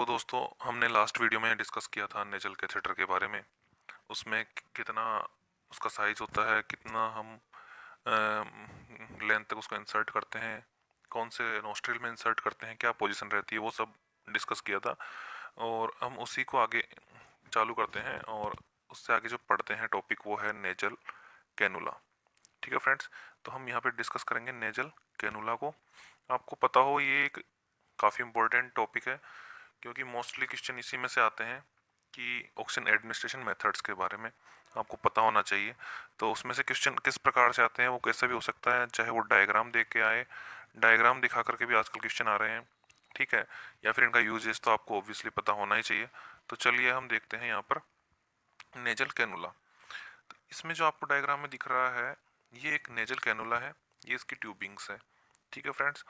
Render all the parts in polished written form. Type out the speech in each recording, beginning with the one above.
तो दोस्तों हमने लास्ट वीडियो में डिस्कस किया था नेजल कैथेटर के बारे में। उसमें कितना उसका साइज होता है, कितना हम लेंथ तक उसको इंसर्ट करते हैं, कौन से नोस्ट्रिल में इंसर्ट करते हैं, क्या पोजीशन रहती है, वो सब डिस्कस किया था। और हम उसी को आगे चालू करते हैं और उससे आगे जो पढ़ते हैं टॉपिक वो है नेजल कैनुला। ठीक है फ्रेंड्स, तो हम यहाँ पे डिस्कस करेंगे नेजल कैनुला को। आपको पता हो ये एक काफ़ी इम्पोर्टेंट टॉपिक है, क्योंकि मोस्टली क्वेश्चन इसी में से आते हैं कि ऑक्सीजन एडमिनिस्ट्रेशन मेथड्स के बारे में आपको पता होना चाहिए। तो उसमें से क्वेश्चन किस प्रकार से आते हैं वो कैसा भी हो सकता है, चाहे वो डायग्राम देख के आए, डायग्राम दिखा करके भी आजकल क्वेश्चन आ रहे हैं। ठीक है, या फिर इनका यूजेस तो आपको ऑब्वियसली पता होना ही चाहिए। तो चलिए हम देखते हैं यहाँ पर नेजल कैनुला। तो इसमें जो आपको डायग्राम में दिख रहा है ये एक नेजल कैनुला है, ये इसकी ट्यूबिंग्स है। ठीक है फ्रेंड्स,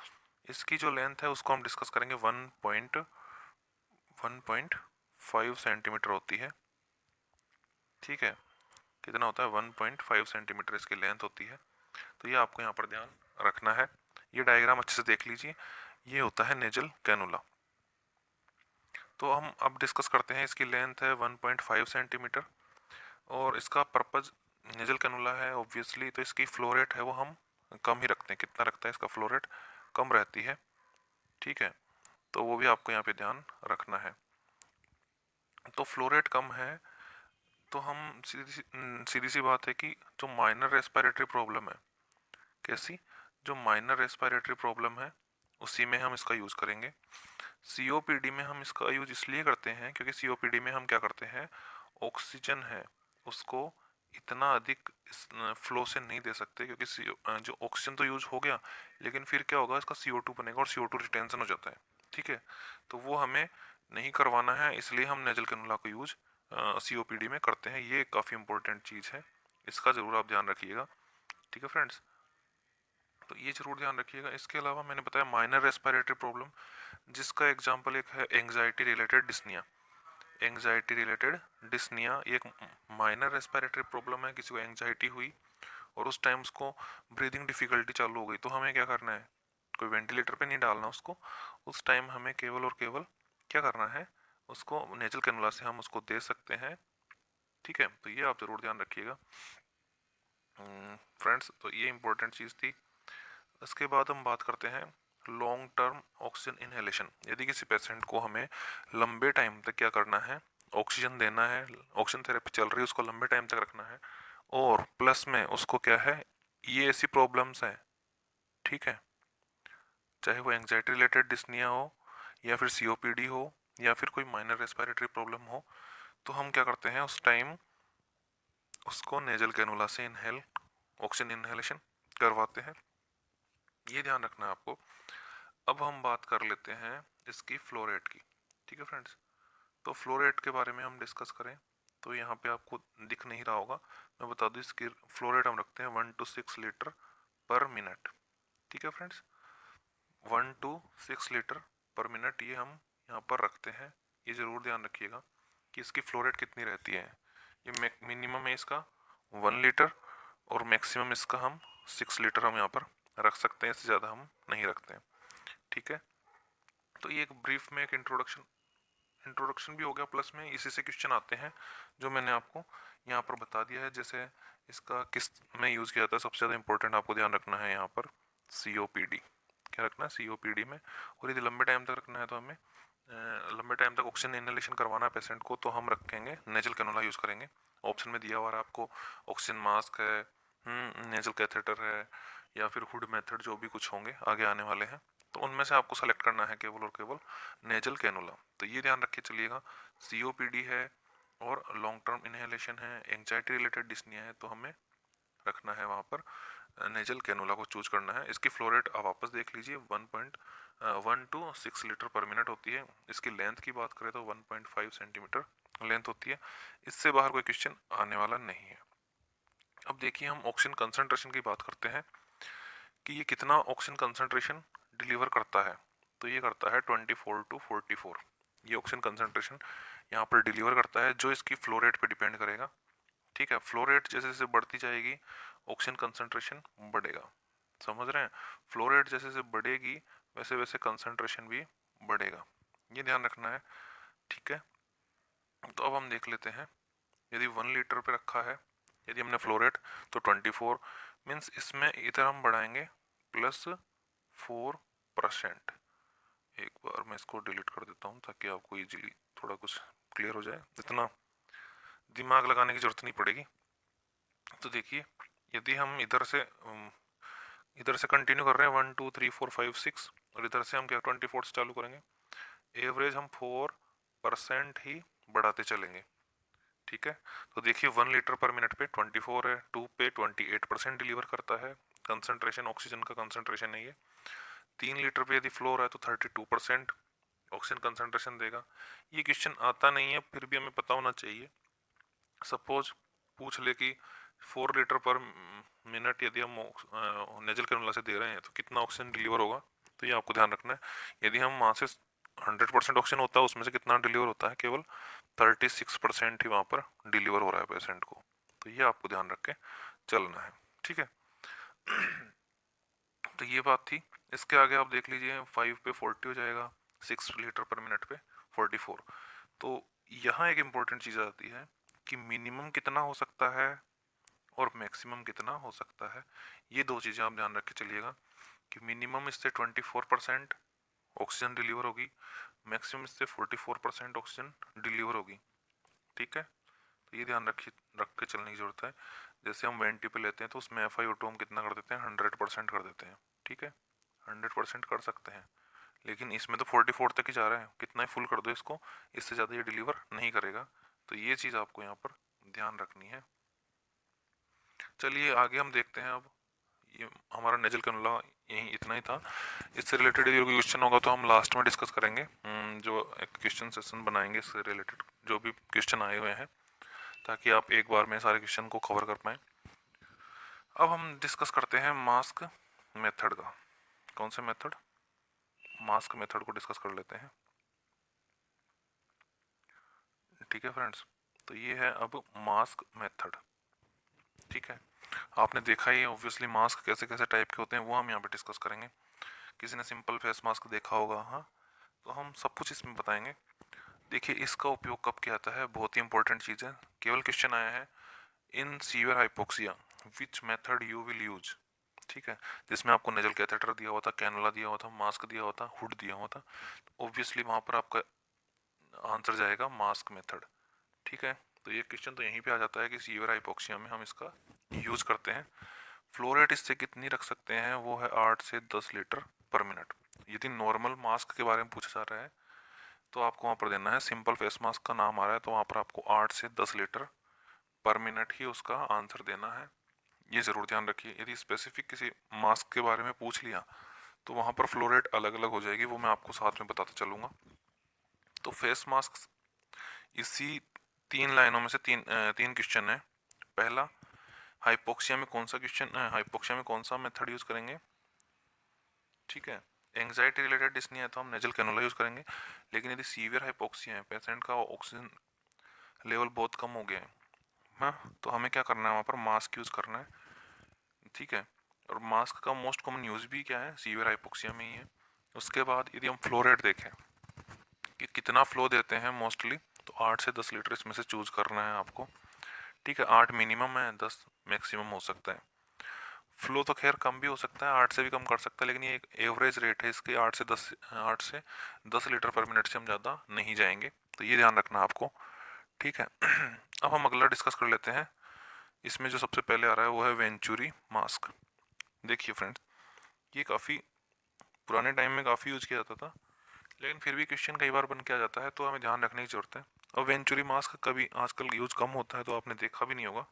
इसकी जो लेंथ है उसको हम डिस्कस करेंगे 1.5 सेंटीमीटर होती है। ठीक है, कितना होता है 1.5 सेंटीमीटर इसकी लेंथ होती है। तो ये आपको यहाँ पर ध्यान रखना है। ये डायग्राम अच्छे से देख लीजिए, ये होता है नेजल कैनुला। तो हम अब डिस्कस करते हैं, इसकी लेंथ है 1.5 सेंटीमीटर और इसका पर्पज नेजल कैनुला है ऑब्वियसली। तो इसकी फ्लो रेट है वो हम कम ही रखते हैं। कितना रखता है इसका फ्लो रेट, कम रहती है। ठीक है, तो वो भी आपको यहाँ पे ध्यान रखना है। तो फ्लो रेट कम है तो हम सीधी सी बात है कि जो माइनर रेस्पिरेटरी प्रॉब्लम है, कैसी, जो माइनर रेस्पिरेटरी प्रॉब्लम है उसी में हम इसका यूज़ करेंगे। सीओपीडी में हम इसका यूज इसलिए करते हैं क्योंकि सीओपीडी में हम क्या करते हैं, ऑक्सीजन है उसको इतना अधिक फ्लो से नहीं दे सकते, क्योंकि जो ऑक्सीजन तो यूज हो गया लेकिन फिर क्या होगा, इसका CO2 बनेगा और CO2 रिटेंशन हो जाता है। ठीक है, तो वो हमें नहीं करवाना है, इसलिए हम नेजल कैनुला को यूज सीओपीडी में करते हैं। ये काफ़ी इंपॉर्टेंट चीज़ है, इसका ज़रूर आप ध्यान रखिएगा। ठीक है फ्रेंड्स, तो ये जरूर ध्यान रखिएगा। इसके अलावा मैंने बताया माइनर रेस्पिरेटरी प्रॉब्लम, जिसका एग्जांपल एक है anxiety related dyspnea. Anxiety related dyspnea ये एक माइनर रेस्पिरेटरी प्रॉब्लम है। किसी को एंजाइटी हुई और उस टाइम उसको ब्रीदिंग डिफिकल्टी चालू हो गई, तो हमें क्या करना है, कोई वेंटिलेटर पे नहीं डालना उसको। उस टाइम हमें केवल और केवल क्या करना है, उसको नेजल कैनुला से हम उसको दे सकते हैं। ठीक है, तो ये आप जरूर ध्यान रखिएगा फ्रेंड्स। तो ये इंपॉर्टेंट चीज़ थी। इसके बाद हम बात करते हैं लॉन्ग टर्म ऑक्सीजन इनहेलेशन। यदि किसी पेशेंट को हमें लंबे टाइम तक क्या करना है, ऑक्सीजन देना है, ऑक्सीजन थेरेपी चल रही है, उसको लंबे टाइम तक रखना है, और प्लस में उसको क्या है, ये ऐसी प्रॉब्लम्स हैं, ठीक है, चाहे वो एंजाइटी रिलेटेड डिस्निया हो या फिर सीओपीडी हो या फिर कोई माइनर रेस्पिरेटरी प्रॉब्लम हो, तो हम क्या करते हैं उस टाइम उसको नेजल कैनुला से इनहेल ऑक्सीजन इनहेलेशन करवाते हैं। ये ध्यान रखना है आपको। अब हम बात कर लेते हैं इसकी फ्लो रेट की। ठीक है फ्रेंड्स, तो फ्लो रेट के बारे में हम डिस्कस करें तो यहाँ पे आपको दिख नहीं रहा होगा, मैं बता दूँ इसकी फ्लो रेट हम रखते हैं 1 to 6 लीटर पर मिनट। ठीक है फ्रेंड्स, 1 to 6 लीटर पर मिनट ये हम यहाँ पर रखते हैं। ये ज़रूर ध्यान रखिएगा कि इसकी फ्लो रेट कितनी रहती है। ये मिनिमम है इसका 1 लीटर और मैक्सिमम इसका हम 6 लीटर हम यहाँ पर रख सकते हैं, इससे ज़्यादा हम नहीं रखते हैं। ठीक है, तो ये एक ब्रीफ में एक इंट्रोडक्शन भी हो गया, प्लस में इसी से क्वेश्चन आते हैं जो मैंने आपको यहाँ पर बता दिया है। जैसे इसका किस में यूज़ किया जाता है, सबसे ज़्यादा इंपॉर्टेंट आपको ध्यान रखना है यहाँ पर सीओपीडी। क्या रखना है सीओपीडी में, और यदि लंबे टाइम तक रखना है तो हमें लंबे टाइम तक ऑक्सीजन इनहेलेशन करवाना है पेशेंट को, तो हम रखेंगे नेजल कैनुला यूज़ करेंगे। ऑप्शन में दिया हुआ है आपको, ऑक्सीजन मास्क है, नेजल कैथेटर है, या फिर हुड मेथड, जो भी कुछ होंगे आगे आने वाले हैं, तो उनमें से आपको सेलेक्ट करना है केवल और केवल नेजल कैनुला। तो ये ध्यान रख के चलिएगा, सीओपीडी है और लॉन्ग टर्म इनहेलेशन है, एंजाइटी रिलेटेड डिस्निया है, तो हमें रखना है वहाँ पर नेजल कैनुला को चूज करना है। इसकी फ्लो रेट आप वापस देख लीजिए, 1 to 6 लीटर पर मिनट होती है। इसकी लेंथ की बात करें तो 1.5 सेंटीमीटर लेंथ होती है। इससे बाहर कोई क्वेश्चन आने वाला नहीं है। अब देखिए हम ऑक्सीजन कंसंट्रेशन की बात करते हैं कि ये कितना ऑक्सीजन कंसंट्रेशन डिलीवर करता है। तो ये करता है 24 to 44, ये ऑक्सीजन कंसंट्रेशन यहाँ पर डिलीवर करता है, जो इसकी फ्लो रेट पे डिपेंड करेगा। ठीक है, फ्लो रेट जैसे जैसे बढ़ती जाएगी ऑक्सीजन कंसंट्रेशन बढ़ेगा। समझ रहे हैं, फ्लो रेट जैसे जैसे बढ़ेगी वैसे वैसे कंसंट्रेशन भी बढ़ेगा। ये ध्यान रखना है, ठीक है। तो अब हम देख लेते हैं, यदि 1 लीटर पे रखा है, यदि हमने फ्लो रेट तो 24 मीन्स इसमें इधर हम बढ़ाएंगे +4%। एक बार मैं इसको डिलीट कर देता हूँ ताकि आपको इजीली थोड़ा कुछ क्लियर हो जाए, इतना दिमाग लगाने की जरूरत नहीं पड़ेगी। तो देखिए, यदि हम इधर से कंटिन्यू कर रहे हैं 1 2 3 4 5 6, और इधर से हम क्या 24 से चालू करेंगे, एवरेज हम 4% ही बढ़ाते चलेंगे, ठीक है। तो देखिए 1 लीटर पर मिनट पे 24 है, 2 पे 28% डिलीवर करता है, कंसंट्रेशन ऑक्सीजन का कंसंट्रेशन है ये। 3 लीटर पे यदि फ्लो रहा है तो 32% ऑक्सीजन कंसंट्रेशन देगा। ये क्वेश्चन आता नहीं है, फिर भी हमें पता होना चाहिए। सपोज पूछ ले कि 4 लीटर पर मिनट यदि हम नेजल कैनुला से दे रहे हैं तो कितना ऑक्सीजन डिलीवर होगा, तो ये आपको ध्यान रखना है। यदि हम वहाँ से 100% ऑक्सीजन होता है, उसमें से कितना डिलीवर होता है, केवल 36% ही वहाँ पर डिलीवर हो रहा है पेशेंट को। तो ये आपको ध्यान रख के चलना है, ठीक है। तो ये बात थी। इसके आगे आप देख लीजिए 5 पे 40 हो जाएगा, 6 लीटर पर मिनट पे 44। तो यहाँ एक इम्पोर्टेंट चीज़ आती है कि मिनिमम कितना हो सकता है और मैक्सिमम कितना हो सकता है। ये दो चीज़ें आप ध्यान रख के चलिएगा कि मिनिमम इससे 24% ऑक्सीजन डिलीवर होगी, मैक्सिमम इससे 44% ऑक्सीजन डिलीवर होगी, ठीक है। तो ये ध्यान रख के चलने की ज़रूरत है। जैसे हम वेंटी पे लेते हैं तो उसमें FiO2 हम कितना कर देते हैं, 100% कर देते हैं, ठीक है। 100% कर सकते हैं, लेकिन इसमें तो 44 तक ही जा रहा है, कितना ही फुल कर दो इसको, इससे ज़्यादा ये डिलीवर नहीं करेगा। तो ये चीज़ आपको यहाँ पर ध्यान रखनी है। चलिए आगे हम देखते हैं। अब ये हमारा नेजल कैनुला यही इतना ही था। इससे रिलेटेड यदि कोई क्वेश्चन होगा तो हम लास्ट में डिस्कस करेंगे, जो एक क्वेश्चन सेशन बनाएंगे इससे रिलेटेड जो भी क्वेश्चन आए हुए हैं, ताकि आप एक बार में सारे क्वेश्चन को कवर कर पाएँ। अब हम डिस्कस करते हैं मास्क मेथड का। कौन से मेथड? मास्क मेथड को डिस्कस कर लेते हैं, ठीक है फ्रेंड्स। तो ये है अब मास्क मेथड, ठीक है। आपने देखा ही ऑब्वियसली मास्क कैसे कैसे टाइप के होते हैं, वो हम यहाँ पे डिस्कस करेंगे। किसी ने सिंपल फेस मास्क देखा होगा, हाँ, तो हम सब कुछ इसमें बताएंगे। देखिए इसका उपयोग कब किया जाता है, बहुत ही इंपॉर्टेंट चीज़ है। केवल क्वेश्चन आया है in severe hypoxia which method you will use, ठीक है। जिसमें आपको नेजल कैथेटर दिया हुआ था, कैनुला दिया हुआ था, मास्क दिया हुआ था, हुड दिया हुआ था, ऑब्वियसली वहाँ पर आपका आंसर जाएगा मास्क मेथड, ठीक है। तो ये क्वेश्चन तो यहीं पे आ जाता है कि सीवियर हाइपोक्सिया में हम इसका यूज करते हैं। फ्लो रेट इससे कितनी रख सकते हैं, वो है 8 से 10 लीटर पर मिनट। यदि नॉर्मल मास्क के बारे में पूछा जा रहा है तो आपको वहाँ पर देना है, सिंपल फेस मास्क का नाम आ रहा है तो वहाँ पर आपको 8 से 10 लीटर पर मिनट ही उसका आंसर देना है। ये ज़रूर ध्यान रखिए। यदि स्पेसिफिक किसी मास्क के बारे में पूछ लिया तो वहाँ पर फ्लो रेट अलग अलग हो जाएगी, वो मैं आपको साथ में बताता चलूँगा। तो फेस मास्क इसी 3 लाइनों में से तीन क्वेश्चन है। पहला, हाइपोक्सिया में कौन सा क्वेश्चन, हाइपोक्सिया में कौन सा मेथड यूज़ करेंगे, ठीक है। एंग्जाइटी रिलेटेड डिस्नी है तो हम नेजल कैनुला यूज़ करेंगे। लेकिन यदि सीवियर हाइपोक्सिया है, पेशेंट का ऑक्सीजन लेवल बहुत कम हो गया है, हाँ, तो हमें क्या करना है, वहाँ पर मास्क यूज़ करना है, ठीक है। और मास्क का मोस्ट कॉमन यूज़ भी क्या है, सीवियर हाइपोक्सिया में ही है। उसके बाद यदि हम फ्लो रेट देखें कि कितना फ्लो देते हैं मोस्टली, तो 8 से 10 लीटर इसमें से चूज़ करना है आपको, ठीक है। 8 मिनिमम है, 10 मैक्सिमम हो सकता है। फ्लो तो खैर कम भी हो सकता है, 8 से भी कम कर सकता है, लेकिन ये एक एवरेज रेट है इसके, 8 से 10 लीटर पर मिनट से हम ज़्यादा नहीं जाएंगे। तो ये ध्यान रखना आपको, ठीक है। अब हम अगला डिस्कस कर लेते हैं। इसमें जो सबसे पहले आ रहा है वो है वेंचुरी मास्क। देखिए फ्रेंड्स, ये काफ़ी पुराने टाइम में काफ़ी यूज़ किया जाता था, लेकिन फिर भी क्वेश्चन कई बार बन के आ जाता है, तो हमें ध्यान रखने की ज़रूरत है। और वेंचुरी मास्क कभी आजकल यूज़ कम होता है तो आपने देखा भी नहीं होगा,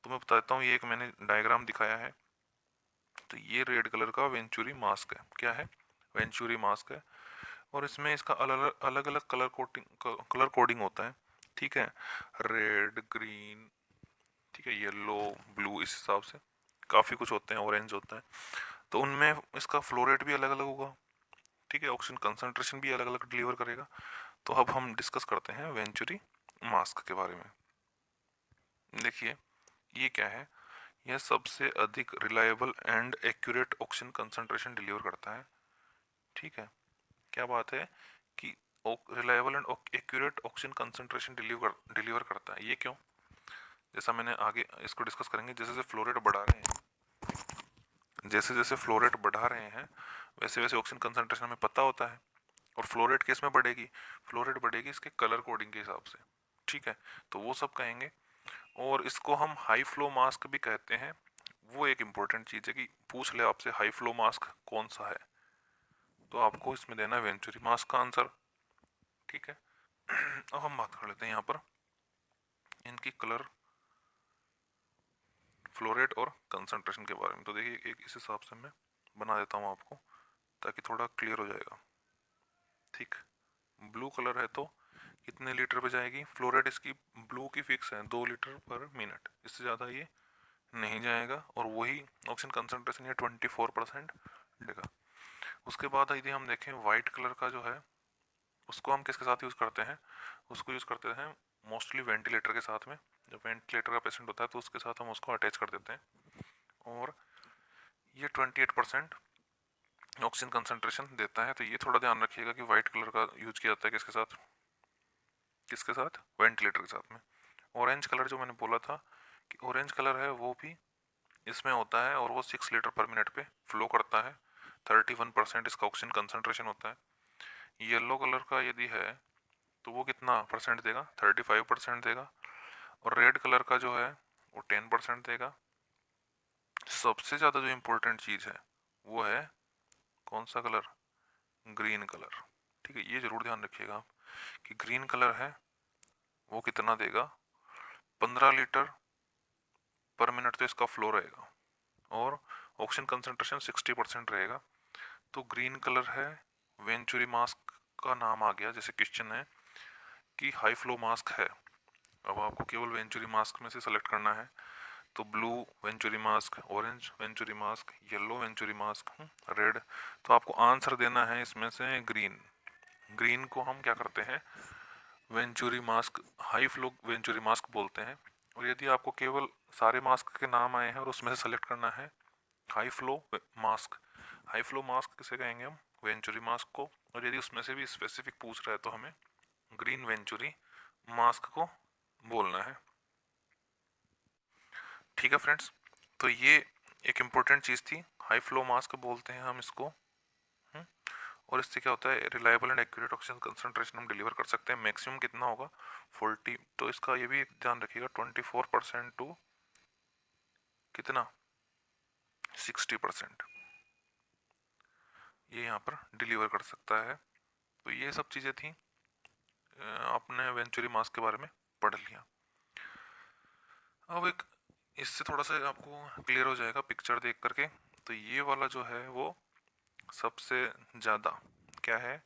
तो मैं बता देता हूँ। ये एक मैंने डायग्राम दिखाया है, तो ये रेड कलर का वेंचुरी मास्क है। क्या है? वेंचुरी मास्क है। और इसमें इसका अलग अलग अलग कलर कोडिंग होता है, ठीक है। रेड, ग्रीन, ठीक है, येलो, ब्लू, इस हिसाब से काफ़ी कुछ होते हैं, ऑरेंज होता है। तो उनमें इसका फ्लो रेट भी अलग अलग होगा, ठीक है। ऑक्सीजन कंसंट्रेशन भी अलग अलग डिलीवर करेगा। तो अब हम डिस्कस करते हैं वेंचुरी मास्क के बारे में। देखिए ये क्या है, यह सबसे अधिक reliable and accurate oxygen concentration deliver करता है, ठीक है। क्या बात है कि reliable and accurate oxygen concentration deliver करता है। ये क्यों? जैसा मैंने आगे इसको डिस्कस करेंगे, जैसे जैसे फ्लो रेट बढ़ा रहे हैं, जैसे जैसे फ्लो रेट बढ़ा रहे हैं वैसे वैसे ऑक्सीजन कंसंट्रेशन हमें पता होता है। और फ्लो रेट किस में बढ़ेगी? फ्लो रेट बढ़ेगी इसके कलर कोडिंग के हिसाब से, ठीक है, तो वो सब कहेंगे। और इसको हम हाई फ्लो मास्क भी कहते हैं। वो एक इम्पोर्टेंट चीज़ है कि पूछ ले आपसे हाई फ्लो मास्क कौन सा है, तो आपको इसमें देना है वेंचुरी मास्क का आंसर, ठीक है। अब हम बात कर लेते हैं यहाँ पर इनकी कलर, फ्लो रेट और कंसंट्रेशन के बारे में। तो देखिए एक इस हिसाब से मैं बना देता हूँ आपको ताकि थोड़ा क्लियर हो जाएगा, ठीक। ब्लू कलर है तो कितने लीटर पे जाएगी? फ्लो रेट इसकी ब्लू की फिक्स है 2 लीटर पर मिनट, इससे ज़्यादा ये नहीं जाएगा। और वही ऑक्सीजन कंसंट्रेशन ये 24% देगा। उसके बाद यदि हम देखें वाइट कलर का जो है, उसको हम किसके साथ यूज़ करते हैं? उसको यूज़ करते हैं मोस्टली वेंटिलेटर के साथ में। जब वेंटिलेटर का पेशेंट होता है तो उसके साथ हम उसको अटैच कर देते हैं। और ये 28% ऑक्सीजन कंसंट्रेशन देता है। तो ये थोड़ा ध्यान रखिएगा कि वाइट कलर का यूज किया जाता है किसके साथ? किसके साथ? वेंटिलेटर के साथ में। ऑरेंज कलर जो मैंने बोला था कि ऑरेंज कलर है वो भी इसमें होता है और वो 6 लीटर पर मिनट पे फ्लो करता है। 31% इसका ऑक्सीजन कंसंट्रेशन होता है। येलो कलर का यदि है तो वो कितना परसेंट देगा? 35% देगा। और रेड कलर का जो है वो 10% देगा। सबसे ज़्यादा जो इम्पोर्टेंट चीज़ है वो है कौन सा कलर? ग्रीन कलर, ठीक है। ये जरूर ध्यान रखिएगा आप कि ग्रीन कलर है वो कितना देगा? 15 लीटर पर मिनट तो इसका फ्लो रहेगा और ऑक्सीजन कंसंट्रेशन 60% रहेगा। तो ग्रीन कलर है वेंचुरी मास्क का नाम आ गया। जैसे क्वेश्चन है कि हाई फ्लो मास्क है, अब आपको केवल वेंचुरी मास्क में से सेलेक्ट करना है। तो blue venturi mask, orange venturi mask, yellow venturi mask, red. तो आपको आंसर देना है इसमें से ग्रीन। ग्रीन को हम क्या करते हैं? Venturi mask, high flow venturi mask बोलते हैं। और यदि आपको केवल सारे मास्क के नाम आए हैं और उसमें से सेलेक्ट करना है high flow mask, high flow mask किसे कहेंगे हम? वेंचुरी मास्क को। और यदि उसमें से भी स्पेसिफिक पूछ रहा है तो हमें ग्रीन वेंचुरी मास्क को बोलना है, ठीक है फ्रेंड्स। तो ये एक इम्पोर्टेंट चीज़ थी, हाई फ्लो मास्क बोलते हैं हम इसको। और इससे क्या होता है? Reliable and accurate oxygen concentration हम डिलीवर कर सकते हैं। मैक्सिमम कितना होगा? 40। तो इसका ये भी ध्यान रखिएगा 24% टू कितना? 60% ये यहाँ पर डिलीवर कर सकता है। तो ये सब चीज़ें थी, आपने वेंचुरी मास्क के बारे में पढ़ लिया। अब एक इससे थोड़ा सा आपको क्लियर हो जाएगा पिक्चर देख करके। तो ये वाला जो है वो सबसे ज़्यादा क्या है?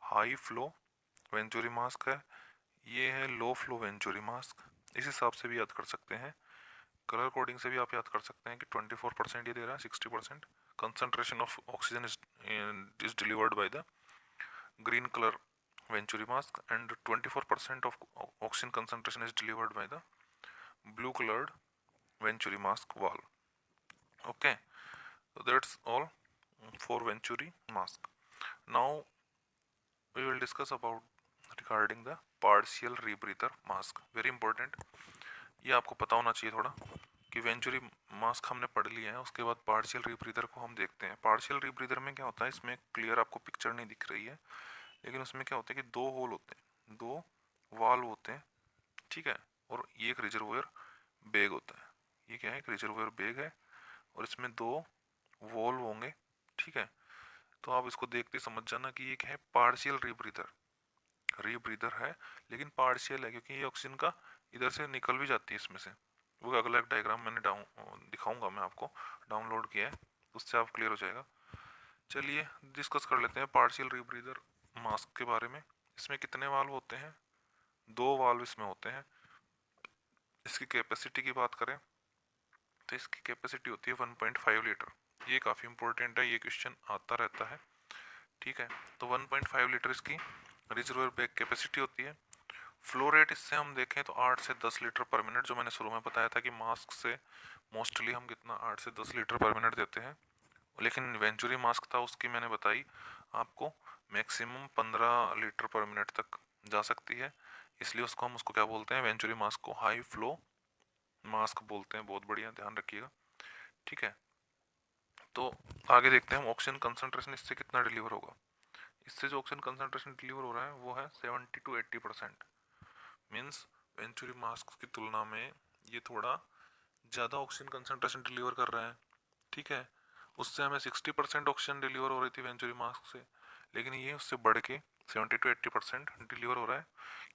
हाई फ्लो वेंचुरी मास्क है। ये है लो फ्लो वेंचुरी मास्क। इस हिसाब से भी याद कर सकते हैं, कलर कोडिंग से भी आप याद कर सकते हैं कि 24% ये दे रहा है, 60% concentration of oxygen is delivered by the green color venturi mask and 24% of oxygen concentration is delivered by the blue colored venturi mask wall. Okay, so that's all for venturi mask. Now we will discuss about regarding the partial rebreather mask. Very important, ये आपको पता होना चाहिए थोड़ा कि venturi mask हमने पढ़ लिया है। उसके बाद पार्शियल रीब्रीदर को हम देखते हैं। पार्शियल रीब्रीदर में क्या होता है? इसमें क्लियर आपको पिक्चर नहीं दिख रही है, लेकिन उसमें क्या होता है कि 2 होल होते हैं, 2 वाल्व होते हैं, ठीक है। और ये एक रिजर्वोयर बैग होता है। ये क्या है? एक रिजर्वोयर बैग है और इसमें 2 वॉल्व होंगे, ठीक है। तो आप इसको देखते समझ जाना कि ये क्या है? पार्शियल रीब्रीदर। रीब्रीदर है लेकिन पार्शियल है क्योंकि ये ऑक्सीजन का इधर से निकल भी जाती है इसमें से। वो अगला एक डायग्राम मैंने दिखाऊंगा मैं आपको, डाउनलोड किया है, उससे आप क्लियर हो जाएगा। चलिए डिस्कस कर लेते हैं पार्शियल रीब्रीदर मास्क के बारे में। इसमें कितने वाल्व होते हैं? 2 वाल्व इसमें होते हैं। इसकी कैपेसिटी की बात करें तो इसकी कैपेसिटी होती है 1.5 लीटर। ये काफ़ी इंपॉर्टेंट है, ये क्वेश्चन आता रहता है, ठीक है। तो 1.5 लीटर इसकी रिजर्वोयर बैग कैपेसिटी होती है। फ्लो रेट इससे हम देखें तो 8 से 10 लीटर पर मिनट, जो मैंने शुरू में बताया था कि मास्क से मोस्टली हम कितना 8 से 10 लीटर पर मिनट देते हैं। लेकिन वेंचुरी मास्क था उसकी मैंने बताई आपको मैक्सिमम 15 लीटर पर मिनट तक जा सकती है, इसलिए हम उसको क्या बोलते हैं, वेंचुरी मास्क को हाई फ्लो मास्क बोलते हैं। बहुत बढ़िया, ध्यान रखिएगा। ठीक है, तो आगे देखते हैं हम ऑक्सीजन कंसंट्रेशन इससे कितना डिलीवर होगा। इससे जो ऑक्सीजन कंसंट्रेशन डिलीवर हो रहा है वो है 70 to 80%। मीन्स वेंचुरी मास्क की तुलना में ये थोड़ा ज़्यादा ऑक्सीजन कंसंट्रेशन डिलीवर कर रहा है। ठीक है, उससे हमें 60% ऑक्सीजन डिलीवर हो रही थी वेंचुरी मास्क से, लेकिन ये उससे बढ़ के 70 to 80% डिलीवर हो रहा है।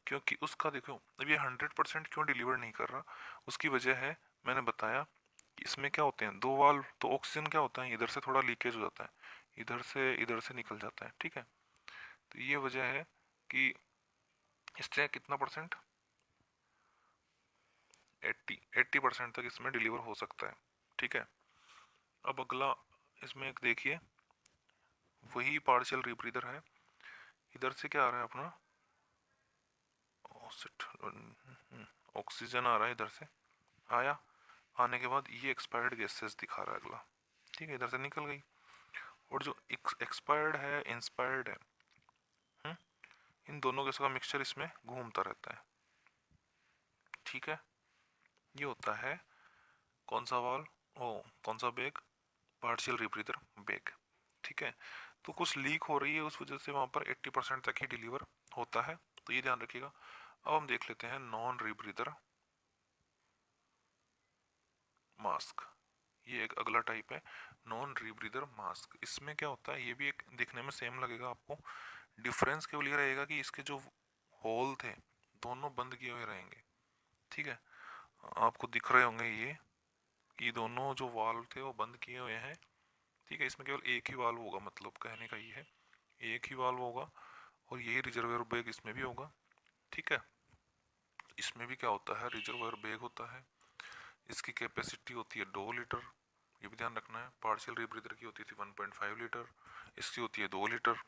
क्योंकि उसका देखो, अब ये 100% क्यों डिलीवर नहीं कर रहा, उसकी वजह है, मैंने बताया कि इसमें क्या होते हैं, दो वाल्व। तो ऑक्सीजन क्या होता है, इधर से थोड़ा लीकेज हो जाता है, इधर से निकल जाता है। ठीक है, तो ये वजह है कि इससे कितना परसेंट, 80% तक इसमें डिलीवर हो सकता है। ठीक है, अब अगला इसमें एक देखिए, वही पार्शियल रिब्रीदर है। इधर से क्या आ रहा है अपना, ऑक्सीजन आ रहा है इधर से, आया, आने के बाद ये एक्सपायर्ड गैसेस दिखा रहा है अगला। ठीक है, इधर से निकल गई। और जो एक्सपायर्ड है, इंस्पायर्ड है, इन दोनों गैसों का मिक्सचर इसमें घूमता रहता है। ठीक है, ये होता है कौन सा वाल, ओ कौन सा बेग, पार्शियल रिब्रीदर बेग। ठीक है, तो कुछ लीक हो रही है, उस वजह से वहाँ पर 80% तक ही डिलीवर होता है, तो ये ध्यान रखिएगा। अब हम देख लेते हैं नॉन रिब्रीदर मास्क। ये एक अगला टाइप है, नॉन रीब्रीदर मास्क। इसमें क्या होता है, ये भी एक दिखने में सेम लगेगा आपको, डिफरेंस केवल ये रहेगा कि इसके जो होल थे दोनों बंद किए हुए रहेंगे। ठीक है, आपको दिख रहे होंगे ये कि दोनों जो वाल्व थे वो बंद किए हुए हैं। ठीक है, इसमें केवल एक ही वाल्व होगा, मतलब कहने का ये है एक ही वाल्व होगा, और यही रिजर्वेयर बैग इसमें भी होगा। ठीक है, इसमें भी क्या होता है, रिजर्वेयर बैग होता है, इसकी कैपेसिटी होती है 2 लीटर, ये भी ध्यान रखना है। पार्शियल रीब्रीदर की होती थी 1.5 लीटर, इसकी होती है 2 लीटर।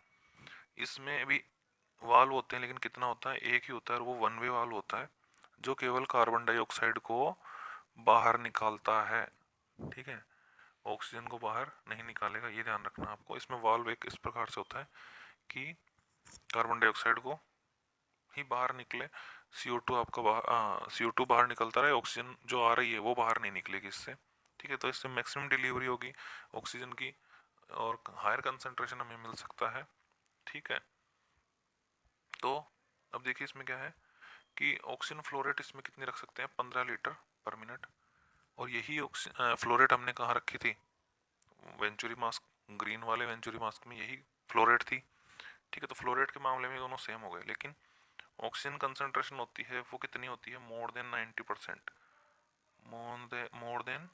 इसमें भी वाल्व होते हैं, लेकिन कितना होता है, एक ही होता है, और वो वन वे वाल्व होता है जो केवल कार्बन डाइऑक्साइड को बाहर निकालता है। ठीक है, ऑक्सीजन को बाहर नहीं निकालेगा, ये ध्यान रखना आपको। इसमें वाल्व एक इस प्रकार से होता है कि कार्बन डाइऑक्साइड को ही बाहर निकले, CO2 आपका CO2 बाहर निकलता रहे, ऑक्सीजन जो आ रही है वो बाहर नहीं निकलेगी इससे। ठीक है, तो इससे मैक्सिमम डिलीवरी होगी ऑक्सीजन की, और हायर कंसंट्रेशन हमें मिल सकता है। ठीक है, तो अब देखिए इसमें क्या है कि ऑक्सीजन फ्लो रेट इसमें कितनी रख सकते हैं, 15 लीटर पर मिनट। और यही फ्लो रेट हमने कहाँ रखी थी, वेंचुरी मास्क, ग्रीन वाले वेंचुरी मास्क में यही फ्लो रेट थी। ठीक है, तो फ्लो रेट के मामले में दोनों सेम हो गए, लेकिन ऑक्सीजन कंसंट्रेशन होती है वो कितनी होती है, मोर देन 90%। मोर देन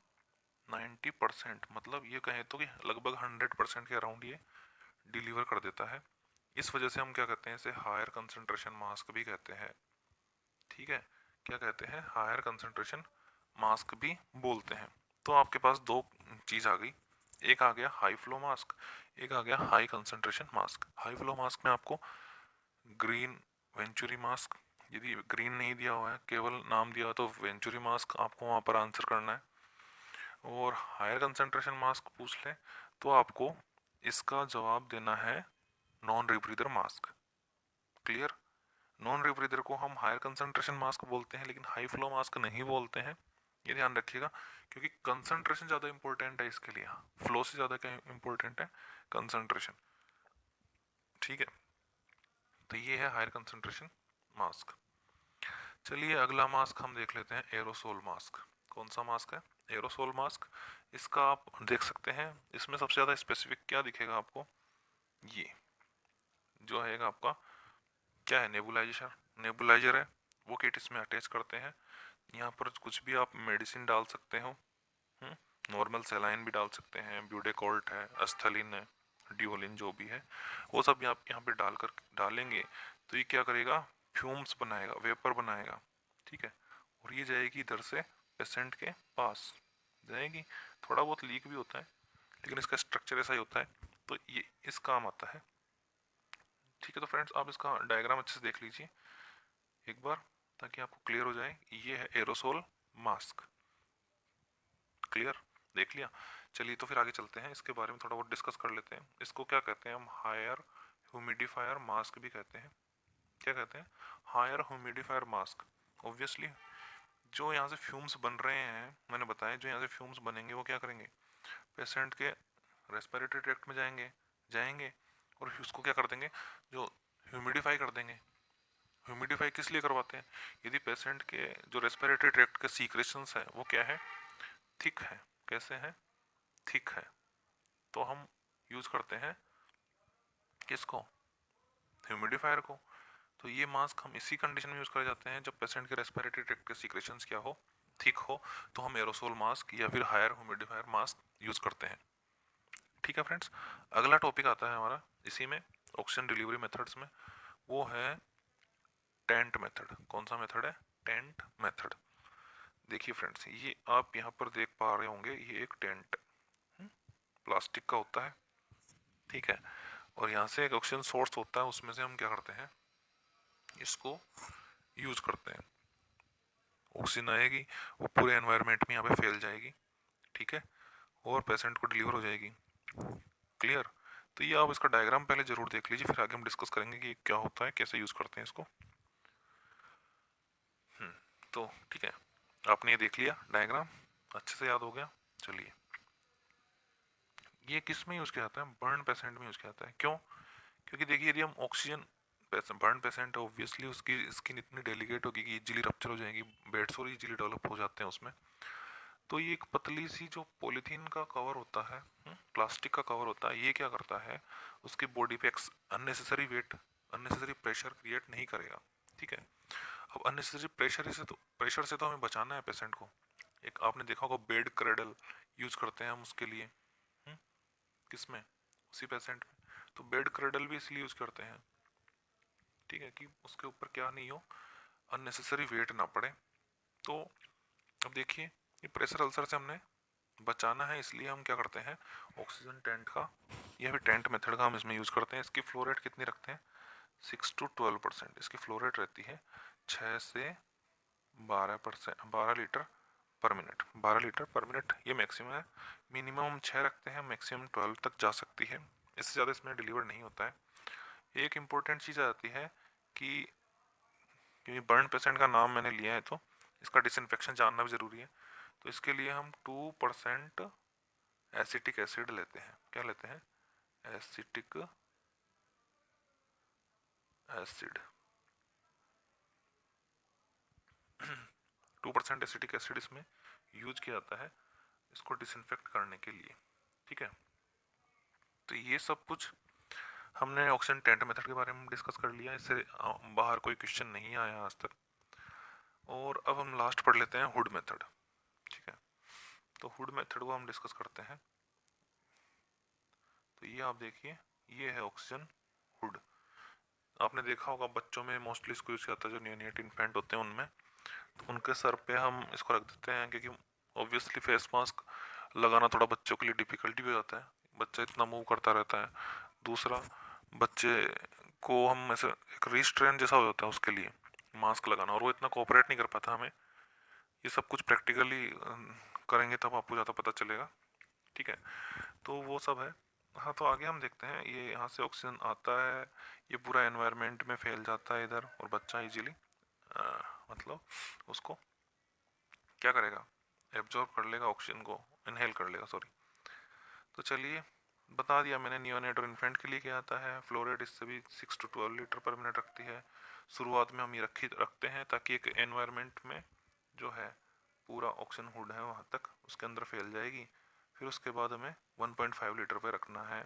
90%, मतलब ये कहें तो कि लगभग 100% के अराउंड ये डिलीवर कर देता है। इस वजह से हम क्या कहते हैं, इसे हायर कंसंट्रेशन मास्क भी कहते हैं। ठीक है, क्या कहते हैं, हायर कंसंट्रेशन मास्क भी बोलते हैं। तो आपके पास दो चीज़ आ गई, एक आ गया हाई फ्लो मास्क, एक आ गया high concentration mask. High flow mask में आपको ग्रीन वेंचुरी मास्क, यदि ग्रीन नहीं दिया हुआ है, केवल नाम दिया हुआ, तो वेंचुरी मास्क आपको वहाँ पर आंसर करना है। और हायर कंसंट्रेशन मास्क पूछ ले तो आपको इसका जवाब देना है non rebreather mask. Clear, non rebreather को हम हायर कंसंट्रेशन मास्क बोलते हैं, लेकिन हाई फ्लो मास्क नहीं बोलते हैं, ये ध्यान रखिएगा। क्योंकि कंसंट्रेशन ज़्यादा इंपॉर्टेंट है इसके लिए, फ्लो से ज़्यादा क्या इंपॉर्टेंट है, कंसंट्रेशन। ठीक है, तो ये है हायर कंसंट्रेशन मास्क। चलिए अगला मास्क हम देख लेते हैं, एरोसोल मास्क। कौन सा मास्क है, एरोसोल मास्क। इसका आप देख सकते हैं, इसमें सबसे ज़्यादा स्पेसिफिक क्या दिखेगा आपको, ये जो है आपका क्या है, नेबुलाइजेशन, नेबुलाइजर है, वो किट इसमें अटैच करते हैं। यहाँ पर कुछ भी आप मेडिसिन डाल सकते हो, नॉर्मल सेलाइन भी डाल सकते हैं, ब्यूडेकोल्ट है, अस्थलिन है, ड्यूलिन जो भी है, वो सब आप यहाँ पे डालेंगे तो ये क्या करेगा, फ्यूम्स बनाएगा, वेपर बनाएगा। ठीक है, और ये जाएगी इधर से पेशेंट के पास जाएगी। थोड़ा बहुत लीक भी होता है, लेकिन इसका स्ट्रक्चर ऐसा ही होता है, तो ये इस काम आता है। ठीक है, तो फ्रेंड्स आप इसका डायग्राम अच्छे से देख लीजिए एक बार, ताकि आपको क्लियर हो जाए। ये है एरोसोल मास्क। क्लियर, देख लिया। चलिए तो फिर आगे चलते हैं, इसके बारे में थोड़ा बहुत डिस्कस कर लेते हैं। इसको क्या कहते हैं हम, हायर ह्यूमिडिफायर मास्क भी कहते हैं। क्या कहते हैं? Higher humidifier mask. ऑब्वियसली जो यहाँ से फ्यूम्स बन रहे हैं, मैंने बताया जो यहाँ से फ्यूम्स बनेंगे वो क्या करेंगे, पेशेंट के रेस्पिरेटरी ट्रैक्ट में जाएंगे जाएंगे और उसको क्या कर देंगे, जो ह्यूमिडिफाई कर देंगे। ह्यूमिडिफाई किस लिए करवाते हैं? यदि पेशेंट के जो रेस्पिरेटरी ट्रैक्ट के सीक्रेशंस है वो क्या है, थिक है। कैसे है? थिक है। तो हम यूज करते हैं किसको? ह्यूमिडिफायर को। तो ये मास्क हम इसी कंडीशन में यूज करे जाते हैं जब पेशेंट के रेस्पिरेटरी ट्रैक्ट के सीक्रेशंस क्या हो, थिक हो, तो हम एरोसोल मास्क या फिर हायर ह्यूमिडिफायर मास्क यूज करते हैं। ठीक है फ्रेंड्स, अगला टॉपिक आता है हमारा इसी में, ऑक्सीजन डिलीवरी मेथड्स में, वो है टेंट मेथड। कौन सा मेथड है? Tent method. देखिए फ्रेंड्स, ये आप यहाँ पर देख पा रहे होंगे, ये एक टेंट प्लास्टिक का होता है, ठीक है, और यहाँ से एक ऑक्सीजन सोर्स होता है, उसमें से हम क्या करते हैं, इसको यूज करते हैं। ऑक्सीजन आएगी, वो पूरे एनवायरनमेंट में यहाँ पे फैल जाएगी, ठीक है, और पेशेंट को डिलीवर हो जाएगी। क्लियर? तो ये आप इसका डायग्राम पहले जरूर देख लीजिए, फिर आगे हम डिस्कस करेंगे कि क्या होता है, कैसे यूज करते हैं इसको। तो ठीक है, आपने ये देख लिया डायग्राम, अच्छे से याद हो गया। चलिए, ये किस में यूज किया जाता है? बर्न पेशेंट में यूज किया जाता है। क्यों? क्योंकि देखिए, यदि हम ऑक्सीजन, बर्न पेशेंट है, ऑब्वियसली उसकी स्किन इतनी डेलिकेट होगी कि इजीली रप्चर हो जाएगी, बेड सोर इजीली डेवलप हो जाते हैं उसमें। तो ये एक पतली सी जो पॉलीथीन का कवर होता है, प्लास्टिक का कवर होता है, ये क्या करता है, उसकी बॉडी पे unnecessary weight, unnecessary pressure create नहीं करेगा। ठीक है, अब अननेसेसरी प्रेशर से तो हमें बचाना है पेशेंट को। एक आपने देखा होगा बेड क्रेडल यूज करते हैं हम उसके लिए, किसमें? उसी पेशेंट में। तो बेड क्रेडल भी इसलिए यूज करते हैं, ठीक है, कि उसके ऊपर क्या नहीं हो, अननेसेसरी वेट ना पड़े। तो अब देखिए, ये प्रेशर अल्सर से हमने बचाना है, इसलिए हम क्या करते हैं, ऑक्सीजन टेंट का या फिर टेंट मेथड का हम इसमें यूज करते हैं। इसकी फ्लो रेट कितनी रखते हैं? 6 to 12% इसकी फ्लो रेट रहती है। 6 से 12%, 12 लीटर पर मिनट, 12 लीटर पर मिनट ये मैक्सिमम है। मिनिमम हम 6 रखते हैं, मैक्सिमम 12 तक जा सकती है, इससे ज़्यादा इसमें डिलीवर नहीं होता है। एक इम्पोर्टेंट चीज़ आती है कि क्योंकि बर्न पेशेंट का नाम मैंने लिया है तो इसका डिसइंफेक्शन जानना भी ज़रूरी है। तो इसके लिए हम 2% एसिटिक एसिड लेते हैं। क्या लेते हैं? Acetic acid. 2% एसिटिक एसिड इसमें यूज किया जाता है इसको डिसइंफेक्ट करने के लिए। ठीक है, तो ये सब कुछ हमने ऑक्सीजन टेंट मेथड के बारे में डिस्कस कर लिया। इससे बाहर कोई क्वेश्चन नहीं आया आज तक। और अब हम लास्ट पढ़ लेते हैं हुड मेथड। ठीक है, तो हुड मेथड को हम डिस्कस करते हैं। तो ये आप देखिए, ये है ऑक्सीजन हुड। आपने देखा होगा बच्चों में मोस्टली इसको यूज किया जाता है, जो नियोनेट इन्फेंट होते हैं उनमें, तो उनके सर पे हम इसको रख देते हैं, क्योंकि ऑब्वियसली फेस मास्क लगाना थोड़ा बच्चों के लिए डिफिकल्टी भी हो जाता है, बच्चा इतना मूव करता रहता है। दूसरा, बच्चे को हम ऐसे एक रिस्ट्रेन जैसा हो जाता है उसके लिए मास्क लगाना, और वो इतना कोऑपरेट नहीं कर पाता हमें। ये सब कुछ प्रैक्टिकली करेंगे तब आपको ज़्यादा पता चलेगा। ठीक है, तो वो सब है। हाँ, तो आगे हम देखते हैं, ये यहाँ से ऑक्सीजन आता है, ये पूरा एनवायरनमेंट में फैल जाता है इधर, और बच्चा इजीली मतलब उसको क्या करेगा, एब्जॉर्ब कर लेगा, ऑक्सीजन को इनहेल कर लेगा, सॉरी। तो चलिए, बता दिया मैंने नियोनेट और इन्फेंट के लिए क्या आता है। फ्लो रेट इससे भी 6 to 12 लीटर पर मिनट रखती है। शुरुआत में हम ये रखते हैं ताकि एक एनवायरनमेंट में जो है पूरा ऑक्सीजन हुड है वहाँ तक उसके अंदर फैल जाएगी। फिर उसके बाद हमें 1.5 लीटर पे रखना है।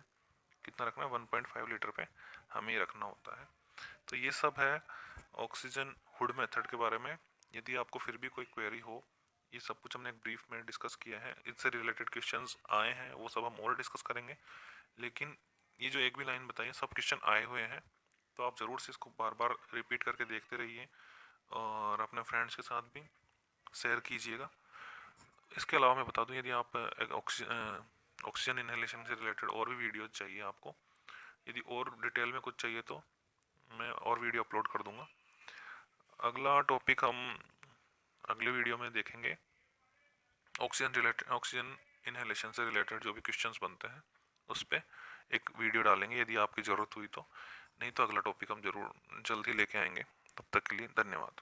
कितना रखना है? 1.5 लीटर पे हमें ये रखना होता है। तो ये सब है ऑक्सीजन हुड मेथड के बारे में। यदि आपको फिर भी कोई क्वेरी हो, ये सब कुछ हमने एक ब्रीफ में डिस्कस किया है, इससे रिलेटेड क्वेश्चंस आए हैं वो सब हम और डिस्कस करेंगे। लेकिन ये जो एक भी लाइन बताई, सब क्वेश्चन आए हुए हैं, तो आप ज़रूर से इसको बार बार रिपीट करके देखते रहिए और अपने फ्रेंड्स के साथ भी शेयर कीजिएगा। इसके अलावा मैं बता दूं, यदि आप ऑक्सीजन इनहेलेशन से रिलेटेड और भी वीडियो चाहिए आपको, यदि और डिटेल में कुछ चाहिए तो मैं और वीडियो अपलोड कर दूंगा। अगला टॉपिक हम अगले वीडियो में देखेंगे, ऑक्सीजन इनहेलेशन से रिलेटेड जो भी क्वेश्चंस बनते हैं उस पर एक वीडियो डालेंगे यदि आपकी ज़रूरत हुई तो, नहीं तो अगला टॉपिक हम जरूर जल्द ही लेके आएंगे। तब तक के लिए धन्यवाद।